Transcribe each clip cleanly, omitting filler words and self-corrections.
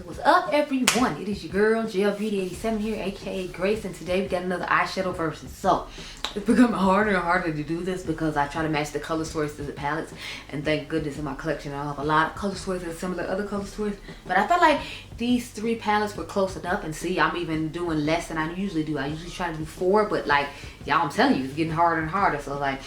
What's up, everyone? It is your girl Beauty87 here, aka Grace, and today we got another eyeshadow version. So it's becoming harder and harder to do this because I try to match the color stories to the palettes, and thank goodness in my collection I have a lot of color stories that are similar to other color stories. But I felt like these three palettes were close enough, and see, I'm even doing less than I usually do. I usually try to do 4, but like y'all, I'm telling you, it's getting harder and harder. So like,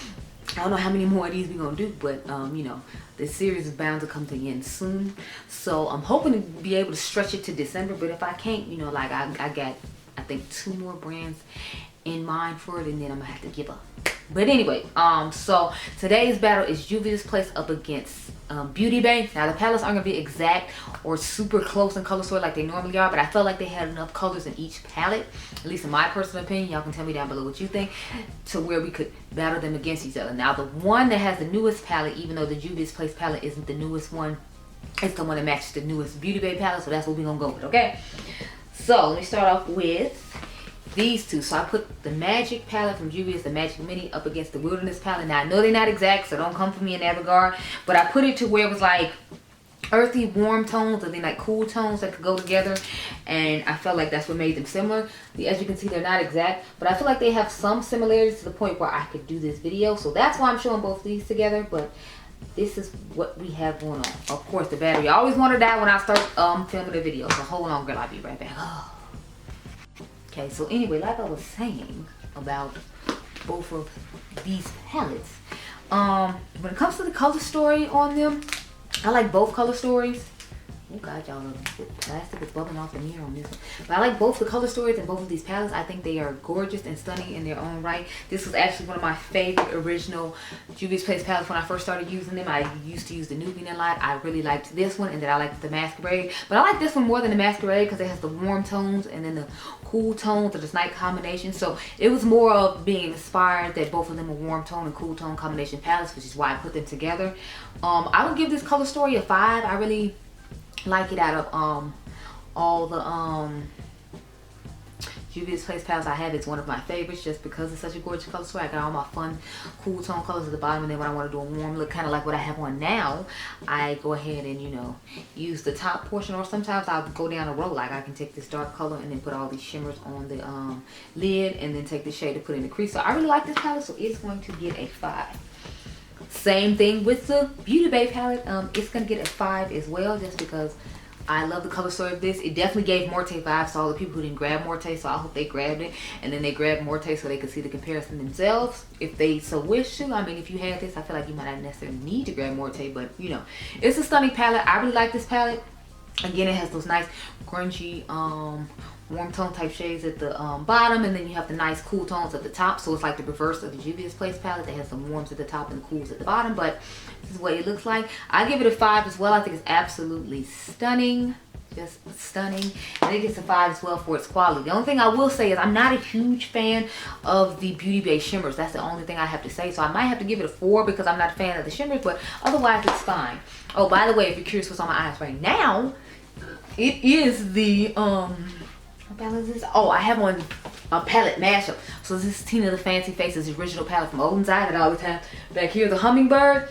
I don't know how many more of these we're gonna do, but you know, this series is bound to come to an end soon. So I'm hoping to be able to stretch it to December, but if I can't, you know, like I got, I think 2 more brands in mind for it, and then I'm gonna have to give up. But anyway, so today's battle is Juvia's Place up against Beauty Bay. Now the palettes aren't gonna be exact or super close in color story like they normally are, but I felt like they had enough colors in each palette, at least in my personal opinion. Y'all can tell me down below what you think, to where we could battle them against each other. Now the one that has the newest palette, even though the Juvia's Place palette isn't the newest one, it's the one that matches the newest Beauty Bay palette, so that's what we're gonna go with, okay? So let me start off with these two. So I put the Magic palette from Juvia's, the Magic Mini, up against the Wilderness palette. Now I know they're not exact, so don't come for me in that regard, but I put it to where it was like earthy warm tones and then like cool tones that could go together, and I felt like that's what made them similar. As you can see, they're not exact, but I feel like they have some similarities to the point where I could do this video, so that's why I'm showing both these together. But this is what we have going on. Of course, the battery always want to die when I start filming the video, so hold on girl, I'll be right back. Okay, so anyway, like I was saying about both of these palettes, when it comes to the color story on them, I like both color stories. Oh god, y'all, the plastic is bubbling off the mirror on this one. But I like both the color stories in both of these palettes. I think they are gorgeous and stunning in their own right. This was actually one of my favorite original Juvia's Place palettes when I first started using them. I used to use the Nubian a lot. I really liked this one, and then I liked the Masquerade. But I like this one more than the Masquerade because it has the warm tones and then the cool tones of this night combination. So it was more of being inspired that both of them are warm tone and cool tone combination palettes, which is why I put them together. I would give this color story a 5. I really like it. Out of all the Juvia's Place palettes I have, it's one of my favorites just because it's such a gorgeous color story. I got all my fun cool tone colors at the bottom, and then when I want to do a warm look, kind of like what I have on now, I go ahead and, you know, use the top portion, or sometimes I'll go down a row. Like I can take this dark color and then put all these shimmers on the lid, and then take the shade to put in the crease. So I really like this palette, so it's going to get a 5. Same thing with the Beauty Bay palette. It's going to get a 5 as well, just because I love the color story of this. It definitely gave Morte vibes to all the people who didn't grab Morte, so I hope they grabbed it. And then they grabbed Morte so they could see the comparison themselves, if they so wish to. I mean, if you had this, I feel like you might not necessarily need to grab Morte, but you know, it's a stunning palette. I really like this palette. Again, it has those nice grungy warm tone type shades at the bottom, and then you have the nice cool tones at the top. So it's like the reverse of the Juvia's Place palette that has some warms at the top and cools at the bottom. But this is what it looks like. I give it a 5 as well. I think it's absolutely stunning, just stunning, and it gets a 5 as well for its quality. The only thing I will say is I'm not a huge fan of the Beauty Bay shimmers. That's the only thing I have to say. So I might have to give it a 4 because I'm not a fan of the shimmers, but otherwise it's fine. Oh, by the way, if you're curious what's on my eyes right now, it is the what palette is this? Oh, I have on a palette mashup. So this is Tina the Fancy Faces original palette from Olden's Eye that I always have back here, the Hummingbird.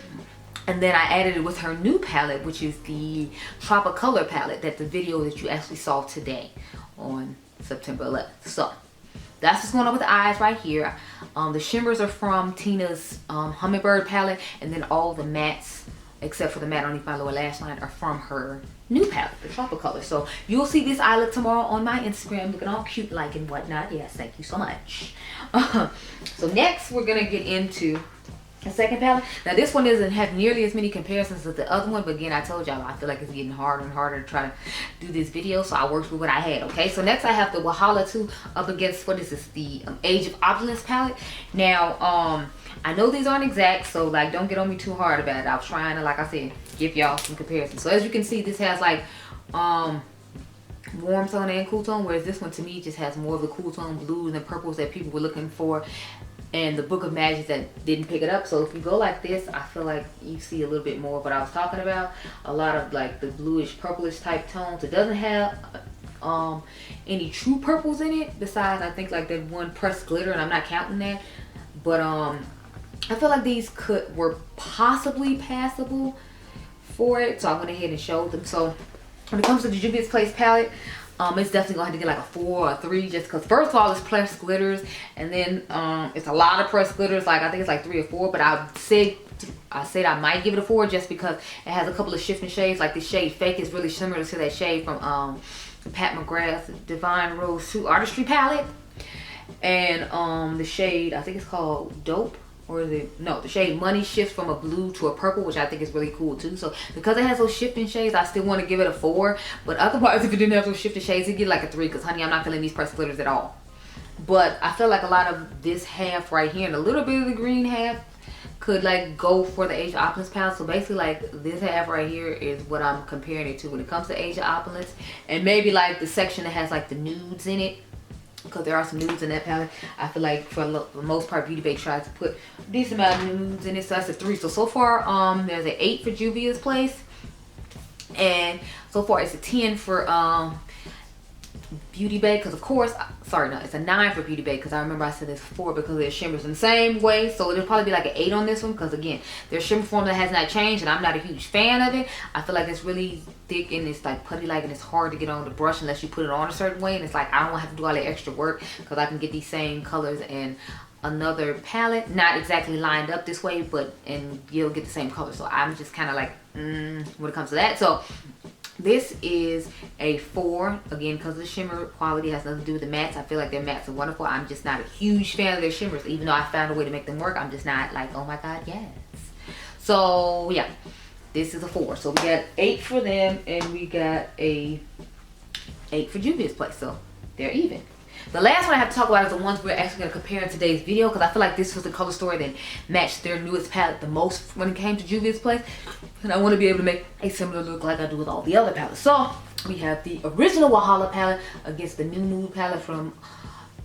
And then I added it with her new palette, which is the Tropicolor palette, that the video that you actually saw today on September 11th. So that's what's going on with the eyes right here. The shimmers are from Tina's Hummingbird palette, and then all the mattes, except for the matte underneath my lower lash line, are from her new palette, the Tropicolor. So you'll see this eye look tomorrow on my Instagram, looking all cute like and whatnot. Yes, thank you so much. So next we're gonna get into the second palette. Now this one doesn't have nearly as many comparisons as the other one, but again, I told y'all I feel like it's getting harder and harder to try to do this video, so I worked with what I had. Okay, so next I have the Wahala 2 up against, what is this, the Age of Opulence palette. Now I know these aren't exact, so like don't get on me too hard about it. I was trying to, like I said, give y'all some comparisons. So as you can see, this has like warm tone and cool tone, whereas this one to me just has more of the cool tone blues and purples that people were looking for, and the Book of Magic that didn't pick it up. So if you go like this, I feel like you see a little bit more of what I was talking about. A lot of like the bluish purplish type tones. It doesn't have any true purples in it, besides I think like that one pressed glitter, and I'm not counting that. But I feel like these were possibly passable for it, so I went ahead and showed them. So when it comes to the Juvia's Place palette, it's definitely gonna have to get like a 4 or a 3, just because first of all it's pressed glitters, and then it's a lot of pressed glitters. Like I think it's like 3 or 4, but I said I might give it a 4 just because it has a couple of shifting shades. Like the shade Fake is really similar to that shade from Pat McGrath's Divine Rose True Artistry palette, and the shade I think it's called Dope. Or is it, no, the shade Money shifts from a blue to a purple, which I think is really cool too. So because it has those shifting shades, I still want to give it a 4. But otherwise, if it didn't have those shifting shades, it'd get like a 3. Because honey, I'm not feeling these pressed glitters at all. But I feel like a lot of this half right here and a little bit of the green half could like go for the Asia Opulence palette. So basically like this half right here is what I'm comparing it to when it comes to Asia Opulence. And maybe like the section that has like the nudes in it, because there are some nudes in that palette. I feel like for the most part, Beauty Bay tries to put a decent amount of nudes in it. So that's a 3. So far, there's an 8 for Juvia's Place. And so far, it's a 10 for Beauty Bay. Because of course, sorry, no, it's a 9 for Beauty Bay. Because I remember I said it's 4 because there's shimmers in the same way. So it'll probably be like an 8 on this one. Because again, their shimmer formula has not changed. And I'm not a huge fan of it. I feel like it's really thick and it's like putty-like, and it's hard to get on the brush unless you put it on a certain way. And it's like I don't want to have to do all that extra work because I can get these same colors in another palette, not exactly lined up this way, but and you'll get the same color. So I'm just kind of like when it comes to that. So this is a 4 again because the shimmer quality has nothing to do with the mattes. I feel like their mattes are wonderful. I'm just not a huge fan of their shimmers, even though I found a way to make them work. I'm just not like, oh my god, yes. So yeah, this is a 4. So we got 8 for them, and we got a 8 for Juvia's Place. So they're even. The last one I have to talk about is the ones we're actually going to compare in today's video, because I feel like this was the color story that matched their newest palette the most when it came to Juvia's Place. And I want to be able to make a similar look like I do with all the other palettes. So we have the original Valhalla palette against the new nude palette from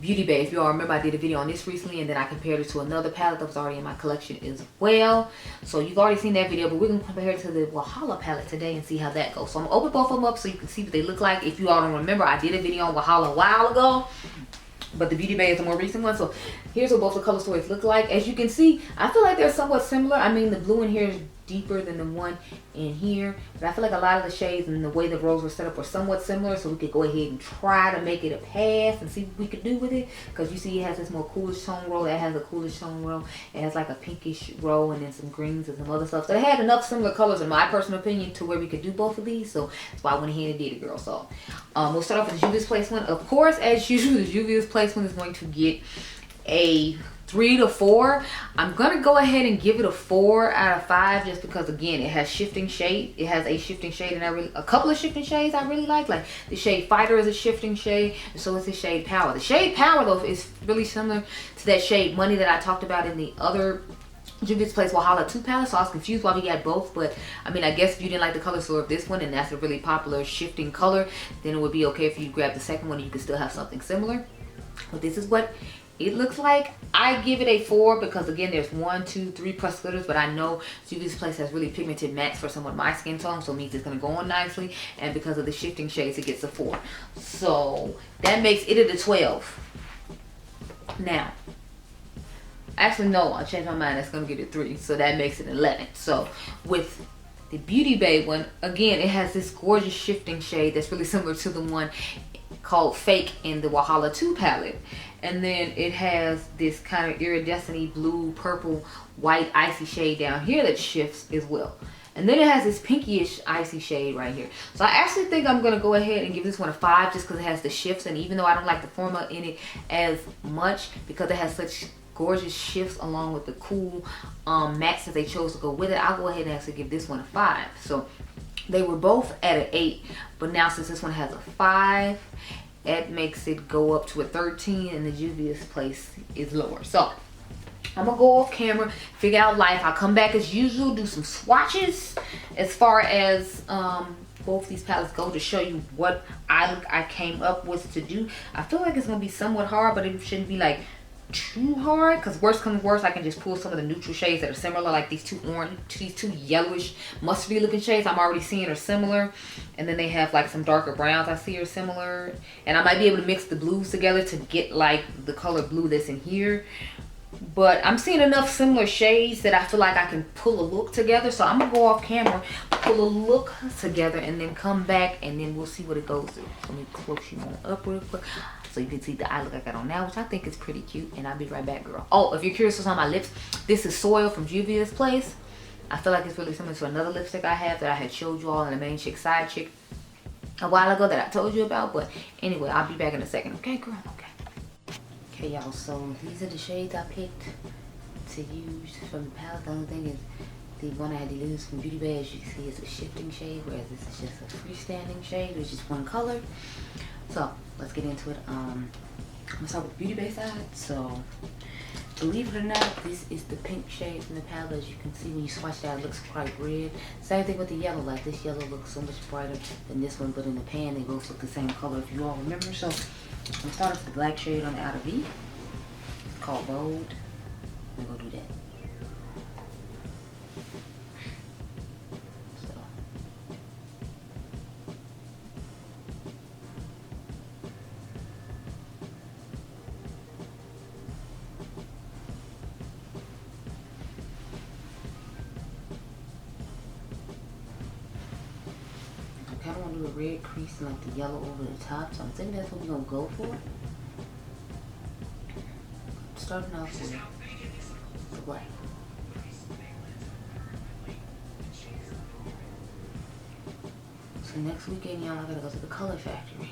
Beauty Bay. If you all remember, I did a video on this recently, and then I compared it to another palette that was already in my collection as well. So you've already seen that video, but we're going to compare it to the Valhalla palette today and see how that goes. So I'm going to open both of them up so you can see what they look like. If you all don't remember, I did a video on Valhalla a while ago, but the Beauty Bay is a more recent one. So here's what both the color stories look like. As you can see, I feel like they're somewhat similar. I mean, the blue in here is deeper than the one in here, but I feel like a lot of the shades and the way the rows were set up were somewhat similar, so we could go ahead and try to make it a pass and see what we could do with it. Because you see it has this more coolish tone row, that has a coolish tone row, it has like a pinkish row, and then some greens and some other stuff. So it had enough similar colors in my personal opinion to where we could do both of these, so that's why I went ahead and did it, girl. So we'll start off with the Juvia's Place one. Of course, as usual, the Juvia's Place one is going to get a 3 to 4. I'm gonna go ahead and give it a 4 out of 5 just because again it has shifting shade. It has a shifting shade, and a couple of shifting shades I really like the shade Fighter is a shifting shade, and so is the shade Power. The shade Power though is really similar to that shade Money that I talked about in the other Juvia's Place Valhalla 2 palette, so I was confused why we got both. But I mean, I guess if you didn't like the color story of this one and that's a really popular shifting color, then it would be okay if you grab the second one and you could still have something similar. But this is what it looks like. I give it a 4 because again there's 1, 2, 3 plus glitters, but I know Juvia's Place has really pigmented mattes for someone my skin tone, so it means it's going to go on nicely, and because of the shifting shades it gets a 4. So that makes it a 12. Now actually no, I changed my mind, that's going to get a 3, so that makes it 11. So with the Beauty Bay one, again it has this gorgeous shifting shade that's really similar to the one called Fake in the Valhalla 2 palette, and then it has this kind of iridescent blue, purple, white icy shade down here that shifts as well, and then it has this pinkyish icy shade right here. So I actually think I'm gonna go ahead and give this one a 5 just because it has the shifts, and even though I don't like the formula in it as much because it has such gorgeous shifts along with the cool mattes that they chose to go with it, I'll go ahead and actually give this one a 5. So they were both at an 8, but now since this one has a 5, that makes it go up to a 13, and the Juvia's Place is lower. So I'm gonna go off camera, figure out life. I'll come back as usual, do some swatches as far as both these palettes go to show you what I came up with to do. I feel like it's gonna be somewhat hard, but it shouldn't be like too hard, because worst comes worst, I can just pull some of the neutral shades that are similar, like these two yellowish mustardy looking shades I'm already seeing are similar, and then they have like some darker browns I see are similar, and I might be able to mix the blues together to get like the color blue that's in here. But I'm seeing enough similar shades that I feel like I can pull a look together. So I'm gonna go off camera, pull a look together, and then come back, and then we'll see what it goes through. So let me close you on up real quick so you can see the eye look I got on now, which I think is pretty cute. And I'll be right back, girl. Oh, if you're curious what's on my lips, this is Soil from Juvia's place. I feel like it's really similar to another lipstick I have that I had showed you all in the Main Chick Side Chick a while ago that I told you about. But anyway, I'll be back in a second. Okay, girl? Okay. Okay, y'all, so these are the shades I picked to use from the palette. The only thing is the one I had to use from Beauty Bay, as you can see, is a shifting shade, whereas this is just a freestanding shade, which is one color. So let's get into it. I'm gonna start with the Beauty Bay side. So believe it or not, this is the pink shade from the palette. As you can see, when you swatch that, it looks quite red. Same thing with the yellow. Like, this yellow looks so much brighter than this one, but in the pan they both look the same color, if you all remember. So I'm gonna start with the black shade on the outer V. It's called Bold. I'm gonna go do that. So I kind of want to do a red crease and like the yellow over the top, so I'm thinking that's what we're gonna go for. Starting off with the black. So next weekend, y'all, I gotta go to the Color Factory.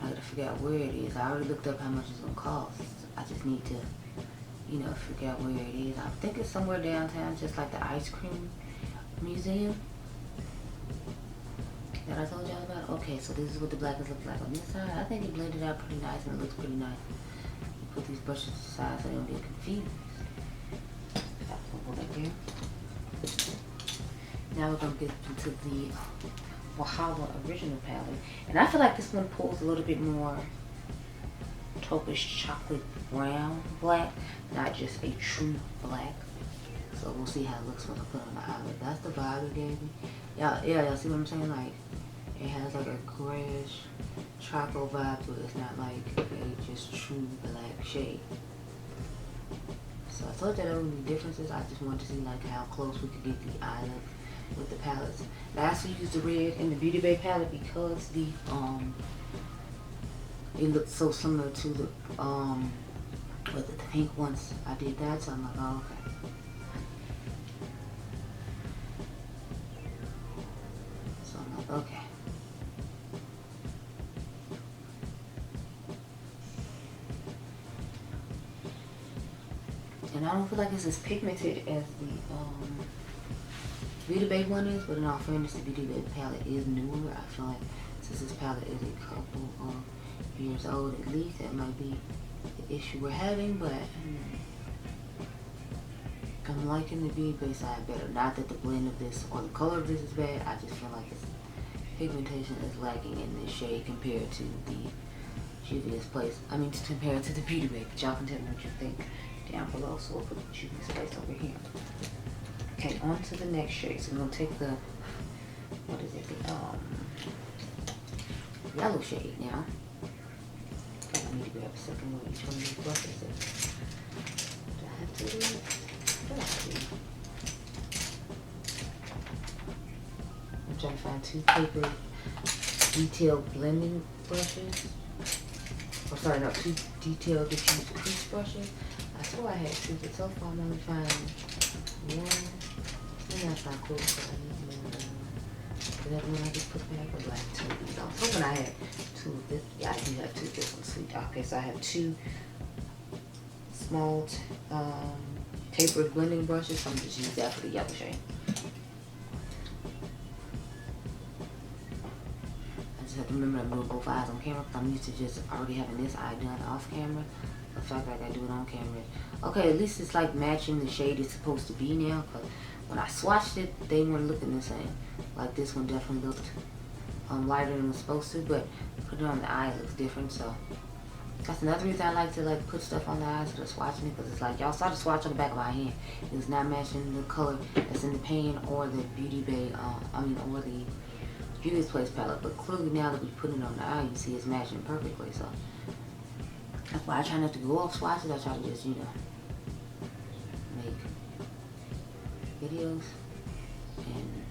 I gotta figure out where it is. I already looked up how much it's gonna cost. I just need to, you know, figure out where it is. I think it's somewhere downtown, just like the ice cream museum that I told y'all about. Okay, so this is what the black looks like on this side. I think it blended out pretty nice and it looks pretty nice. Put these brushes aside so they don't get confused. Hold that there. Now we're gonna get into the Valhalla original palette, and I feel like this one pulls a little bit more taupish chocolate brown black, not just a true black. So we'll see how it looks when I put it on the eyelid. That's the vibe it gave me. Y'all see what I'm saying? Like, it has like a grayish charcoal vibe to it. It's not like a just true black shade. So I told you there were differences. I just wanted to see like how close we could get the eyelid with the palettes. Last we used the red in the Beauty Bay palette because the it looked so similar to the with the pink ones. I did that, so I'm like, oh, okay. So I'm like, okay. And I don't feel like it's as pigmented as the Beauty Bay one is, but in all fairness, the Beauty Bay palette is newer. I feel like since this palette is a couple of years old at least, that might be the issue we're having, but I'm liking the Beauty Bay side better. Not that the blend of this or the color of this is bad, I just feel like its pigmentation is lacking in this shade compared to the Juvia's place. I mean, compared to the Beauty Bay, but y'all can tell me what you think down below. So we'll put the Juvia's place over here. Okay, on to the next shade. So we're gonna take the, what is it, the yellow shade now. Okay, I need to grab a second one each one of these brushes. Do I have to do it? What do I do? I'm trying to find two paper detailed blending brushes. Oh, sorry, no, two detailed diffused crease brushes. I swore I had two, but so far I'm only finding one. And that's not cool, so I need more. Is that one I just put back or like two of these? I was hoping I had two of this. Yeah, I do have two of this one, sweet. Okay, so I have two small tapered blending brushes, so I'm just use that for the yellow shade. I just have to remember I'm doing both eyes on camera because I'm used to just already having this eye done off camera. The fact that I gotta do it on camera. Okay, at least it's like matching the shade it's supposed to be now, because when I swatched it, they weren't looking the same. Like this one definitely looked lighter than it was supposed to, but put it on the eye, it looks different. So that's another reason I like to like put stuff on the eyes instead of swatching it, because it's like y'all saw the swatch on the back of my hand. It was not matching the color that's in the pan or the Beauty Bay, or the Juvia's Place palette. But clearly now that we put it on the eye, you see it's matching perfectly. So That's why I try not to go off swatches. I try to just, you know, make videos and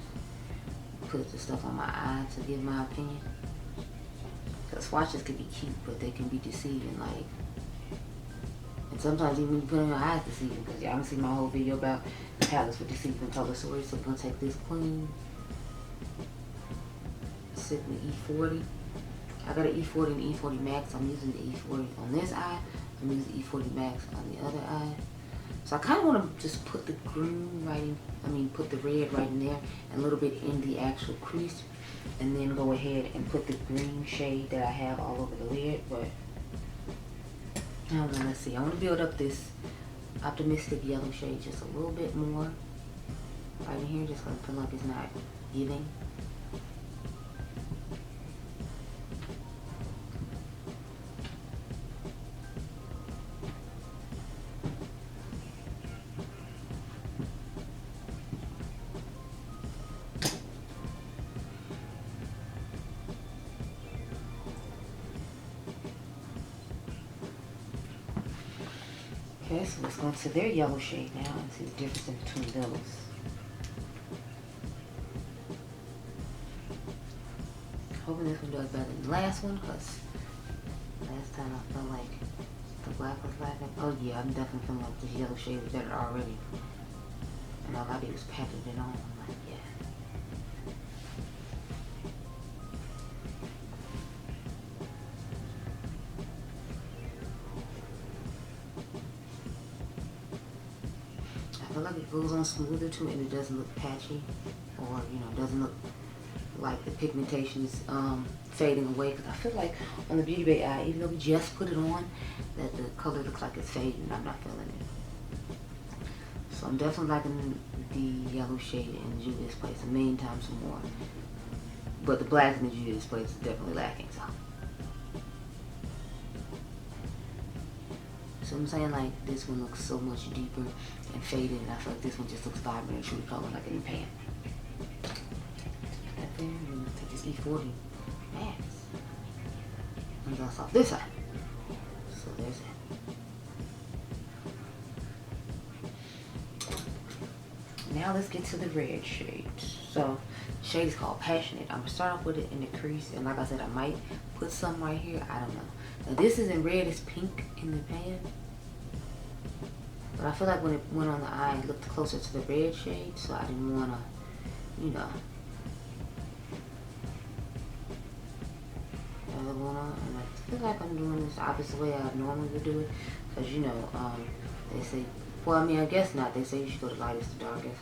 put the stuff on my eye to give my opinion. Because swatches can be cute, but they can be deceiving, like, and sometimes even when you put it on your eyes, deceiving, because y'all can see my whole video about palettes with deceiving color stories. So we're going to take this clean, sit with E40. I got an E40 and E40 Max. I'm using the E40 on this eye. I'm using the E40 Max on the other eye. So I kind of want to just put the green right in, put the red right in there, and a little bit in the actual crease. And then go ahead and put the green shade that I have all over the lid. But I don't know, let's see. I want to build up this optimistic yellow shade just a little bit more right in here, just because I feel like it's not giving. Okay, so let's go into their yellow shade now and see the difference in between those. Hoping this one does better than the last one, because last time I felt like the black was lacking. Oh yeah, I'm definitely feeling like this yellow shade was better already. And all I did was package it on. I'm like, yeah. I feel like it goes on smoother too, and it doesn't look patchy, or you know, doesn't look like the pigmentation is fading away. Because I feel like on the Beauty Bay eye, even though we just put it on, that the color looks like it's fading. I'm not feeling it. So I'm definitely liking the yellow shade in Juvia's place a million times more. But the black in the Juvia's place is definitely lacking. So I'm saying, like, this one looks so much deeper and faded, and I feel like this one just looks vibrant and truly color, like in the pan. That there, and then take this E40 Max and dust off this side. So there's it. Now let's get to the red shade. So the shade is called Passionate. I'm gonna start off with it in the crease, and like I said, I might put some right here. I don't know. Now this is in red, it's pink in the pan. But I feel like when it went on the eye, it looked closer to the red shade, so I didn't want to, you know, have it going on. And I feel like I'm doing this the opposite way I normally would do it, because, you know, they say, well, I mean, I guess not. They say you should go to lightest to darkest.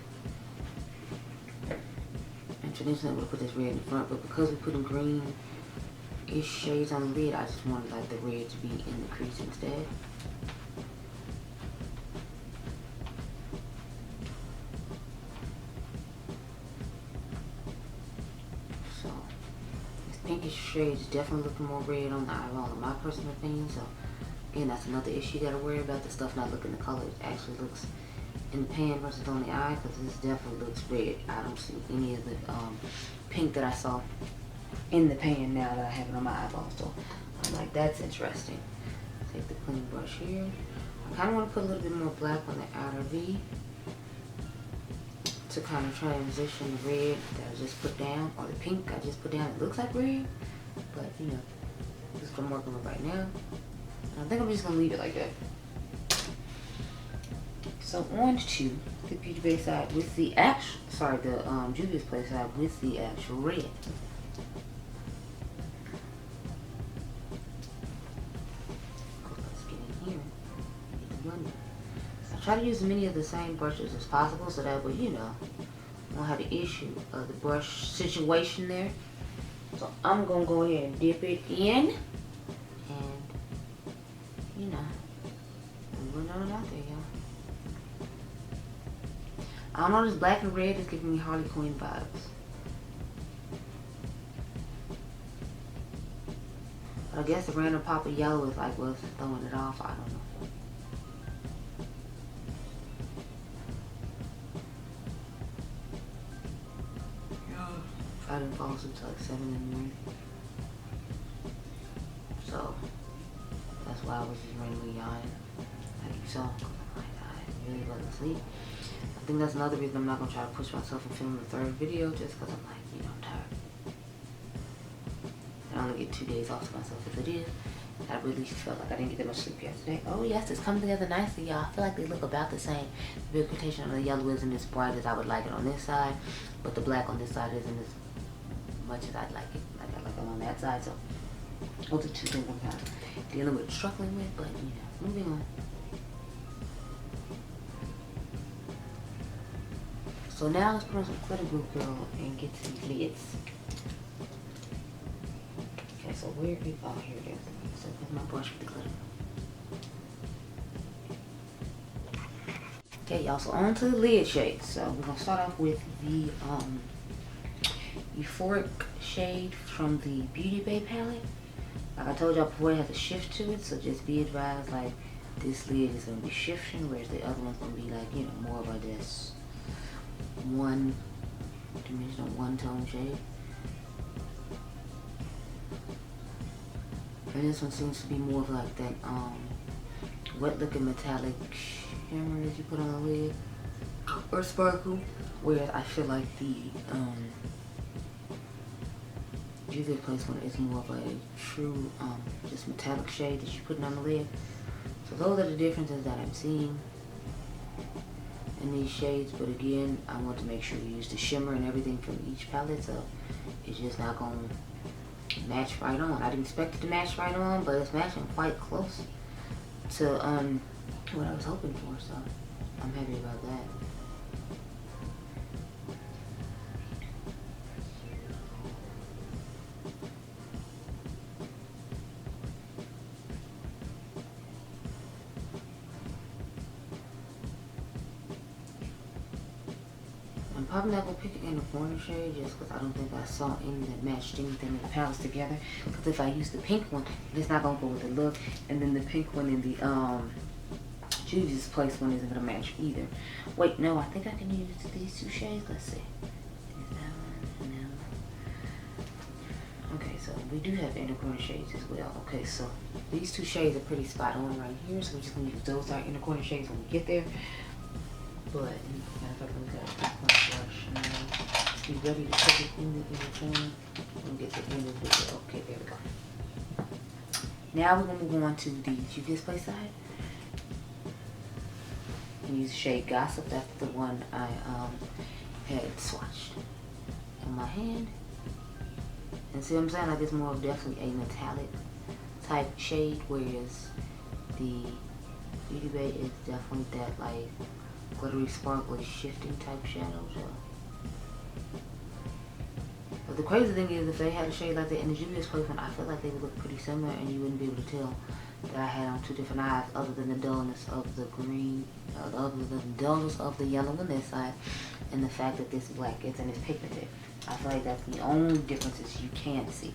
And traditionally, I would put this red in the front, but because we're putting green-ish shades on the lid, I just wanted, like, the red to be in the crease instead. Pinkish shade is definitely looking more red on the eyeball, in my personal opinion. So again, that's another issue you gotta worry about, the stuff not looking the color. It actually looks in the pan versus on the eye, because this definitely looks red. I don't see any of the pink that I saw in the pan now that I have it on my eyeball. So I'm like, that's interesting. Take the clean brush here. I kind of want to put a little bit more black on the outer V to kind of transition the red that I just put down, or the pink I just put down. It looks like red, but you know, this is what I'm working with right now. And I think I'm just gonna leave it like that. So on to the Beauty Bay side with the actual, sorry, the Juvia's Place side with the actual red. Let's get in here. Get the blender. Try to use as many of the same brushes as possible, so that way, you know, you won't have the issue of the brush situation there. So I'm gonna go ahead and dip it in, and you know, I'm going on out there, y'all. I don't know, this black and red is giving me Harley Quinn vibes. But I guess the random pop of yellow is like what's throwing it off. I don't know. I didn't fall asleep till like 7 in the morning. So that's that's why I was just randomly yawning. Like you saw, I really wasn't asleep. I think that's another reason I'm not gonna try to push myself and film the third video, just because I'm like, you know, I'm tired. I only get 2 days off to myself as it is. I really felt like I didn't get that much sleep yesterday. Oh yes, it's coming together nicely, y'all. I feel like they look about the same. The big quotation on the yellow isn't as bright as I would like it on this side, but the black on this side isn't as much as I'd like it. Like I like it on that side, so those are two things I'm kind of dealing with, struggling with, but you know, moving on. So now let's put on some glitter glue, girl, and get to these lids. Okay, so where is, oh, here it is. So here's my brush with the glitter. Okay, y'all, so on to the lid shades. So we're gonna start off with the Euphoric shade from the Beauty Bay palette. Like I told y'all before, it has a shift to it, so just be advised, like, this lid is gonna be shifting, whereas the other one's gonna be like, you know, more of this one-dimensional, one-tone shade. And this one seems to be more of like that wet-looking metallic shimmer that you put on the lid, or sparkle. Whereas I feel like the Juvia placement is more of a true just metallic shade that you're putting on the lid. So those are the differences that I'm seeing in these shades. But again, I want to make sure you use the shimmer and everything from each palette, so it's just not going to match right on. I didn't expect it to match right on, but it's matching quite close to what I was hoping for, so I'm happy about that. I'm probably not going to pick it in the corner shade just because I don't think I saw any that matched anything in the palettes together. Because if I use the pink one, it's not going to go with the look. And then the pink one in the Juvia's Place one isn't going to match either. Wait, no, I think I can use these two shades. Let's see. Is that one? No. Okay, so we do have inner corner shades as well. Okay, so these two shades are pretty spot on right here. So we're just going to use those our inner corner shades when we get there. But, matter of fact, we got a brush now. Be ready to put it in the inner corner and get the end of the video. Okay, there we go. Now we're going to move on to the Juvia's Place side. And use the shade Gossip. That's the one I had swatched in my hand. And see what I'm saying? Like, it's more of definitely a metallic type shade, whereas the Beauty Bay is definitely that, like, glittery, sparkly, shifting type shadow. So. But the crazy thing is, if they had a shade like that in the Juvia's Place one, I feel like they would look pretty similar, and you wouldn't be able to tell that I had on two different eyes, other than the dullness of the green, other than the dullness of the yellow on this side, and the fact that this black is and it's pigmented. I feel like that's the only differences you can see,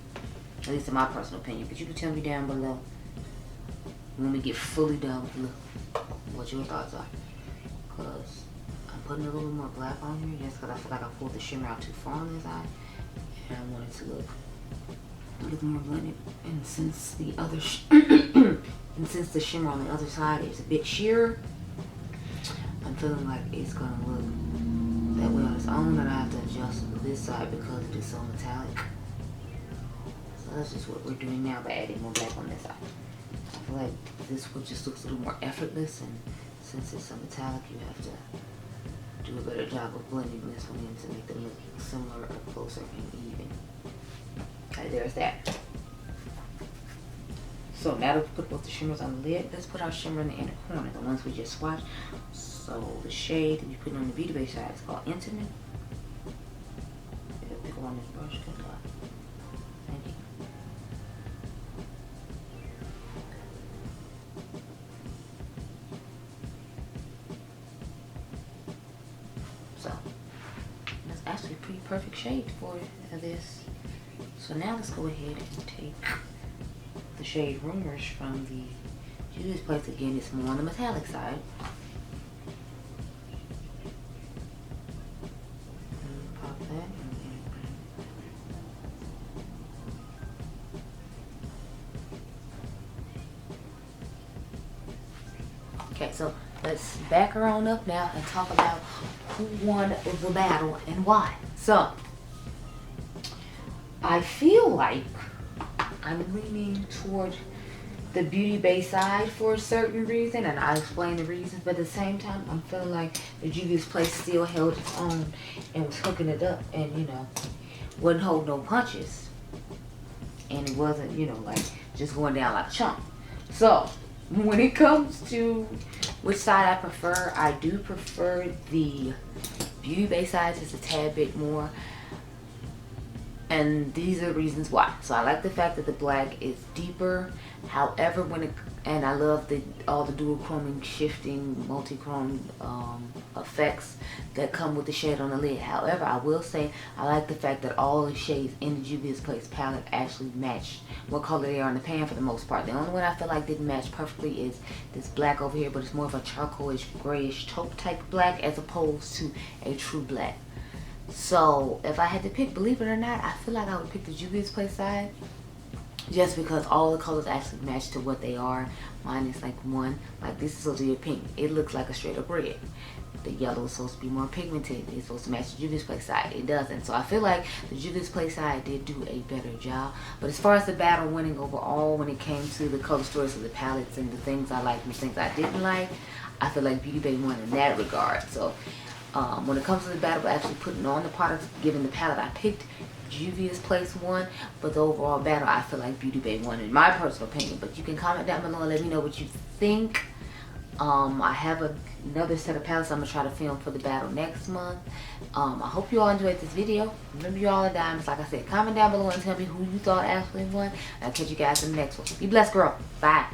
at least in my personal opinion. But you can tell me down below when we get fully done with the look what your thoughts are. Because I'm putting a little more black on here just because I feel like I pulled the shimmer out too far on this eye, and I want it to look more blended. And since the other and since the shimmer on the other side is a bit sheer, I'm feeling like it's gonna look that way on its own, and I have to adjust this side because it is so metallic. So that's just what we're doing now by adding more black on this side. I feel like this one just looks a little more effortless, and since it's so metallic, you have to do a better job of blending this one in to make them look similar or closer and even. Okay, there's that. So now that we put both the shimmers on the lid, let's put our shimmer in the inner corner, the ones we just swatched. So the shade that we put on the Beauty Bay side is called Intimate. Get a big one on this brush, good luck. Thank you. So that's actually a pretty perfect shade for this. So now let's go ahead and take the shade Rumors from the Juvia's Place. Again, it's more on the metallic side. Pop that. Okay, so let's back her on up now and talk about who won the battle and why. So, I feel like I'm leaning toward the beauty base side for a certain reason, and I'll explain the reasons, but at the same time, I'm feeling like the Juvia's Place still held its own and was hooking it up and, you know, wouldn't hold no punches. And it wasn't, you know, like just going down like a chump. So, when it comes to which side I prefer, I do prefer the beauty base side just a tad bit more. And these are the reasons why. So I like the fact that the black is deeper. However, and I love all the dual chroming, shifting, multi-chrome effects that come with the shade on the lid. However, I will say I like the fact that all the shades in the Juvia's Place palette actually match what color they are in the pan for the most part. The only one I feel like didn't match perfectly is this black over here, but it's more of a charcoalish, grayish taupe type black as opposed to a true black. So if I had to pick, believe it or not, I feel like I would pick the Juvia's Place side just because all the colors actually match to what they are. Mine is like one, like this is supposed to be a pink. It looks like a straight up red. The yellow is supposed to be more pigmented. It's supposed to match the Juvia's Place side. It doesn't. So I feel like the Juvia's Place side did do a better job. But as far as the battle winning overall, when it came to the color stories of the palettes and the things I liked and the things I didn't like, I feel like Beauty Bay won in that regard. So when it comes to the battle, actually putting on the products, given the palette I picked, Juvia's Place won, but the overall battle, I feel like Beauty Bay won in my personal opinion. But you can comment down below and let me know what you think. I have another set of palettes I'm going to try to film for the battle next month. I hope you all enjoyed this video. Remember, you all are diamonds. Like I said, comment down below and tell me who you thought actually won. I'll catch you guys in the next one. Be blessed, girl. Bye.